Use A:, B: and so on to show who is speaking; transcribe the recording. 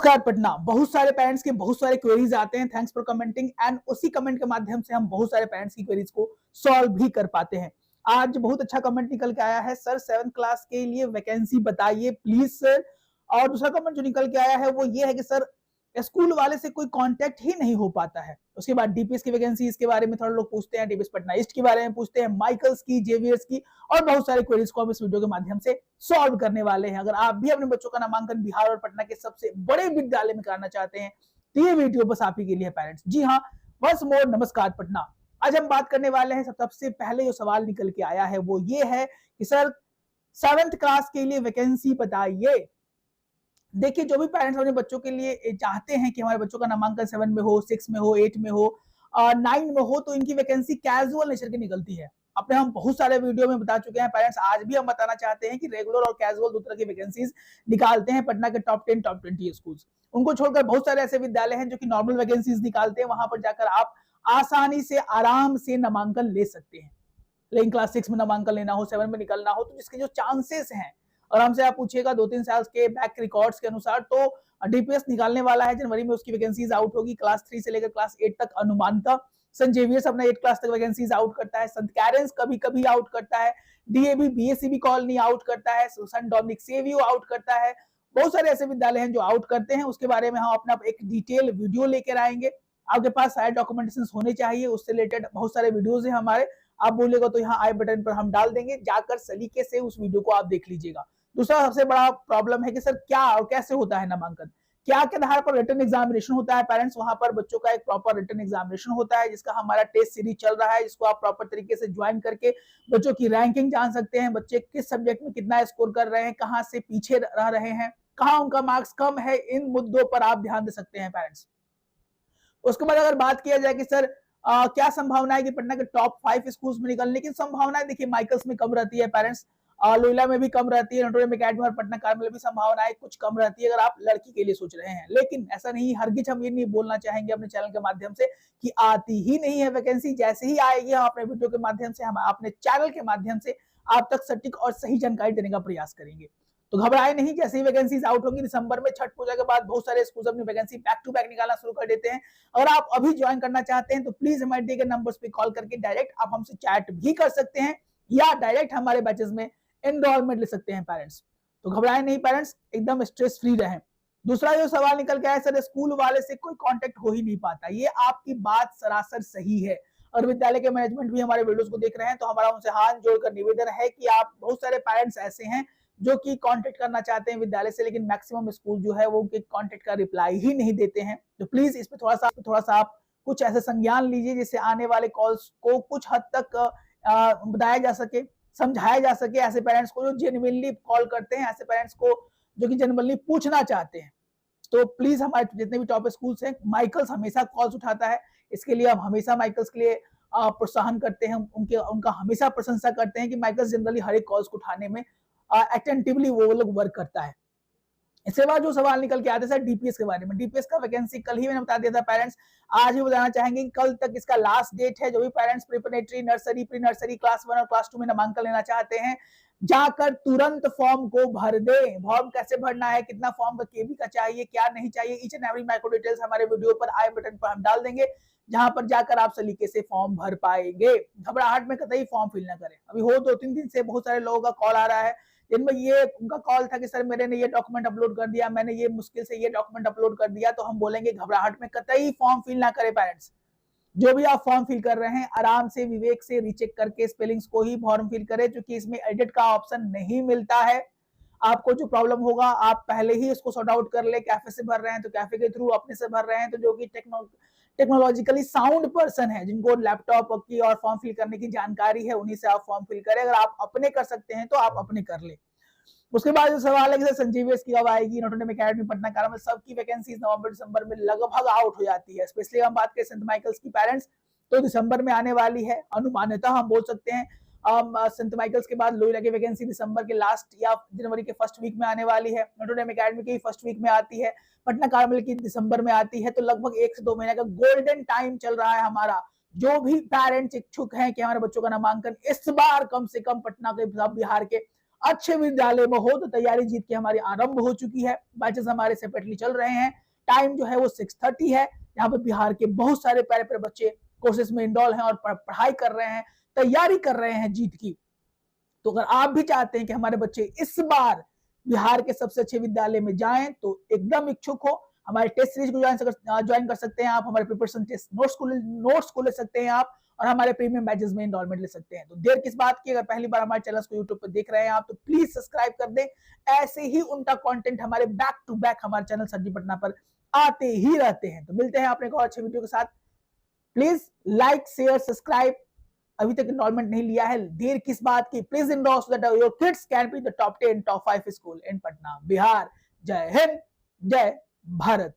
A: नमस्कार पटना। बहुत सारे पेरेंट्स के बहुत सारे क्वेरीज आते हैं, थैंक्स फॉर कमेंटिंग, एंड उसी कमेंट के माध्यम से हम बहुत सारे पेरेंट्स की क्वेरीज को सॉल्व भी कर पाते हैं। आज बहुत अच्छा कमेंट निकल के आया है, सर 7th क्लास के लिए वैकेंसी बताइए प्लीज सर। और दूसरा कमेंट जो निकल के आया है वो ये है कि सर स्कूल वाले से कोई कांटेक्ट ही नहीं हो पाता है। उसके बाद डीपीएस की वैकेंसी के बारे में थोड़ा लोग पूछते हैं, डीपीएस पटना ईस्ट के बारे में पूछते हैं, माइकल्स की, जेवीएस की और बहुत सारे क्वेरीज को हम इस वीडियो के माध्यम से सॉल्व करने वाले हैं। अगर आप भी अपने बच्चों का नामांकन बिहार और पटना के सबसे बड़े विद्यालय में कराना चाहते हैं तो ये वीडियो बस आप ही के लिए है पेरेंट्स। जी हाँ, वंस मोर नमस्कार पटना। आज हम बात करने वाले हैं, सबसे पहले जो सवाल निकल के आया है वो ये है कि सर 7th क्लास के लिए वैकेंसी बताइए। देखिए, जो भी पेरेंट्स अपने बच्चों के लिए चाहते हैं कि हमारे बच्चों का नामांकन 7 में हो, 6 में हो, 8 में हो, 9 में हो, तो इनकी वैकेंसी कैजुअल नेचर की निकलती है। अपने हम बहुत सारे वीडियो में बता चुके हैं पेरेंट्स, आज भी हम बताना चाहते हैं कि रेगुलर और कैजुअल दो तरह की वैकेंसीज निकालते हैं पटना के टॉप 10 टॉप 20 स्कूल्स। उनको छोड़कर बहुत सारे ऐसे विद्यालय हैं जो कि नॉर्मल वैकेंसीज निकालते हैं, वहां पर जाकर आप आसानी से आराम से नामांकन ले सकते हैं। लेकिन क्लास 6 में नामांकन लेना हो, 7 में निकलना हो, तो जिसके जो चांसेस हैं, और हमसे आप पूछिएगा 2-3 साल के बैक रिकॉर्ड्स के अनुसार, तो डीपीएस निकालने वाला है जनवरी में, उसकी वैकेंसीज आउट होगी क्लास 3 से लेकर क्लास 8 तक अनुमानतः। सेंट जेवियर्स अपना 8 क्लास तक वैकेंसीज आउट करता है, संत कैरेंस कभी कभी आउट करता है, डीएवी बीएससीबी कॉलोनी आउट करता है, संत डोमिनिक सेवियो आउट करता है। बहुत सारे ऐसे विद्यालय हैं जो आउट करते हैं, उसके बारे में हम अपना एक डिटेल वीडियो लेकर आएंगे। आपके पास सारे डॉक्यूमेंटेशन होने चाहिए, उससे रिलेटेड बहुत सारे वीडियोज हैं हमारे। आप बोलेगा तो यहाँ आई बटन पर हम डाल देंगे, जाकर सलीके से उस वीडियो को आप देख लीजिएगा। दूसरा सबसे बड़ा प्रॉब्लम है कि सर क्या और कैसे होता है नामांकन, क्या के आधार पर रिटन एग्जामिनेशन होता है पेरेंट्स। वहां पर बच्चों का एक प्रॉपर रिटन एग्जामिनेशन होता है, जिसका हमारा टेस्ट सीरीज चल रहा है, जिसको आप प्रॉपर तरीके से ज्वाइन करके बच्चों की रैंकिंग जान सकते हैं, बच्चे किस सब्जेक्ट में कितना स्कोर कर रहे हैं, कहाँ से पीछे रह रहे हैं, कहाँ उनका मार्क्स कम है, इन मुद्दों पर आप ध्यान दे सकते हैं पेरेंट्स। उसके बाद अगर बात किया जाए कि सर क्या संभावना है कि पटना के टॉप 5 स्कूल्स में निकलने की संभावना, देखिए माइकल्स में कम रहती है पेरेंट्स, लोयला में भी कम रहती है, नोटोरियम एकेडमी और पटना कार्मेल में भी संभावना है कुछ कम रहती है अगर आप लड़की के लिए सोच रहे हैं। लेकिन ऐसा नहीं, हरगिज हम ये नहीं बोलना चाहेंगे अपने चैनल के माध्यम से कि आती ही नहीं है वैकेंसी। जैसे ही आएगी हम अपने वीडियो के माध्यम से, हम अपने चैनल के माध्यम से आप तक सटीक और सही जानकारी देने का प्रयास करेंगे। तो घबराए नहीं, जैसे ही वैकेंसीज आउट होंगी दिसंबर में, छठ पूजा के बाद बहुत सारे स्कूल अपनी वैकेंसी बैक टू बैक निकालना शुरू कर देते हैं। अगर आप अभी ज्वाइन करना चाहते हैं तो प्लीज हमारे दिए गए नंबर्स पे कॉल करके डायरेक्ट आप हमसे चैट भी कर सकते हैं, या डायरेक्ट हमारे बैचेस में एनरोलमेंट ले सकते हैं पेरेंट्स। तो घबराए नहीं पेरेंट्स, एकदम स्ट्रेस फ्री रहें। दूसरा जो सवाल निकल के आया, सर स्कूल वाले से कोई कांटेक्ट हो ही नहीं पाता, ये आपकी बात सरासर सही है। और विद्यालय के मैनेजमेंट भी हमारे वीडियोस को देख रहे हैं तो हमारा उनसे हाथ जोड़कर निवेदन है कि आप, बहुत सारे पेरेंट्स ऐसे हैं जो कि कांटेक्ट करना चाहते हैं विद्यालय से, लेकिन मैक्सिमम स्कूल जो है वो उनके कांटेक्ट का रिप्लाई ही नहीं देते हैं। तो प्लीज इस पे थोड़ा सा आप कुछ ऐसे संज्ञान लीजिए जिससे आने वाले कॉल्स को कुछ हद तक बताया जा सके, समझाया जा सके ऐसे पेरेंट्स को जो जेन्युइनली कॉल करते हैं, ऐसे पेरेंट्स को जो कि जेन्युइनली पूछना चाहते हैं। तो प्लीज हमारे जितने भी टॉप स्कूल्स हैं, माइकल्स हमेशा कॉल्स उठाता है, इसके लिए हम हमेशा माइकल्स के लिए प्रोत्साहन करते हैं, उनका हमेशा प्रशंसा करते हैं कि माइकल्स जनरली हर एक कॉल्स को उठाने में अटेंटिवली वो लोग वर्क करता है। इसके बाद जो सवाल निकल के आते हैं डीपीएस के बारे में, डीपीएस का वैकेंसी कल ही मैंने बता दिया था पेरेंट्स, आज भी बताना चाहेंगे कि कल तक इसका लास्ट डेट है। जो भी parents preparatory, nursery, pre nursery, class 1 और क्लास 2 में नामांकन लेना चाहते हैं, जाकर तुरंत फॉर्म को भर दे। फॉर्म कैसे भरना है, कितना फॉर्म का केबी का चाहिए, क्या नहीं चाहिए, each and every micro details हमारे वीडियो पर आई बटन पर हम डाल देंगे, जहां पर जाकर आप सलीके से फॉर्म भर पाएंगे। घबराहट में कतई फॉर्म फिल ना करें। अभी हो 2-3 दिन से बहुत सारे लोगों का कॉल आ रहा है जिनमें ये उनका कॉल था कि सर मैंने ये डॉक्यूमेंट अपलोड कर दिया, मैंने ये मुश्किल से ये डॉक्यूमेंट अपलोड कर दिया। तो हम बोलेंगे घबराहट में कतई फॉर्म फिल ना करें पेरेंट्स। जो भी आप फॉर्म फिल कर रहे हैं आराम से विवेक से रीचेक करके स्पेलिंग्स को ही फॉर्म फिल करें, क्योंकि इसमें एडिट का ऑप्शन नहीं मिलता है। आपको जो प्रॉब्लम होगा आप पहले ही इसको सॉर्ट आउट कर ले। कैफे से भर रहे हैं तो कैफे के थ्रू, अपने से भर रहे हैं तो जो कि टेक्नोलॉजिकली साउंड पर्सन है, जिनको लैपटॉप की और फॉर्म फिल करने की जानकारी है, उन्हीं से आप फॉर्म फिल करें। अगर आप अपने कर सकते हैं तो आप अपने कर ले। उसके बाद जो सवाल है कि संजीवियस की कब आएगी, नोटोरियम एकेडमी, पटना कार्मेल, सबकी वैकेंसीज नवंबर दिसंबर में लगभग आउट हो जाती है। स्पेशली हम बात करें सेंट माइकल्स की पेरेंट्स, तो दिसंबर में आने वाली है अनुमानतः, हम बोल सकते हैं। सेंट माइकल्स के बाद लोयला की वैकेंसी दिसंबर के लास्ट या जनवरी के फर्स्ट वीक में आने वाली है। नोटोरियम एकेडमी की फर्स्ट वीक में आती है, पटना कार्मेल की दिसंबर में आती है। तो लगभग 1 से 2 महीने का गोल्डन टाइम चल रहा है हमारा। जो भी पेरेंट्स इच्छुक हैं कि हमारे बच्चों का नामांकन इस बार कम से कम पटना के, बिहार के अच्छे विद्यालय में हो, तो तैयारी जीत के हमारी आरंभ हो चुकी है। बैचेस हमारे सेपरेटली चल रहे हैं। टाइम जो है वो 6:30 है। यहाँ पर बिहार के बहुत सारे प्यारे प्यारे बच्चे कोर्सेज में इनरोल हैं और पढ़ाई कर रहे हैं, तैयारी कर रहे हैं जीत की। तो अगर आप भी चाहते हैं कि हमारे बच्चे इस बार बिहार के सबसे अच्छे विद्यालय में जाएं, तो एकदम इच्छुक हो, हमारे टेस्ट सीरीज को ज्वाइन कर सकते हैं आप। हमारे प्रिपरेशन टेस्ट नोट्स को ले सकते हैं आप, और हमारे प्रीमियम बैचेस में इनरोलमेंट ले सकते हैं। तो देर किस बात की, अगर पहली बार हमारे चैनल को यूट्यूब पर देख रहे हैं आप, तो प्लीज सब्सक्राइब कर दें। ऐसे ही उनका कंटेंट हमारे बैक टू बैक हमारे चैनल सर जी पटना पर आते ही रहते हैं। तो मिलते हैं अपने एक और अच्छे वीडियो के साथ। Please like, share, subscribe. अभी तक इनरोलमेंट नहीं लिया है, देर किस बात की, please enroll so that your kids can be the top 10 top 5 school in Patna, Bihar. जय हिंद, जय भारत।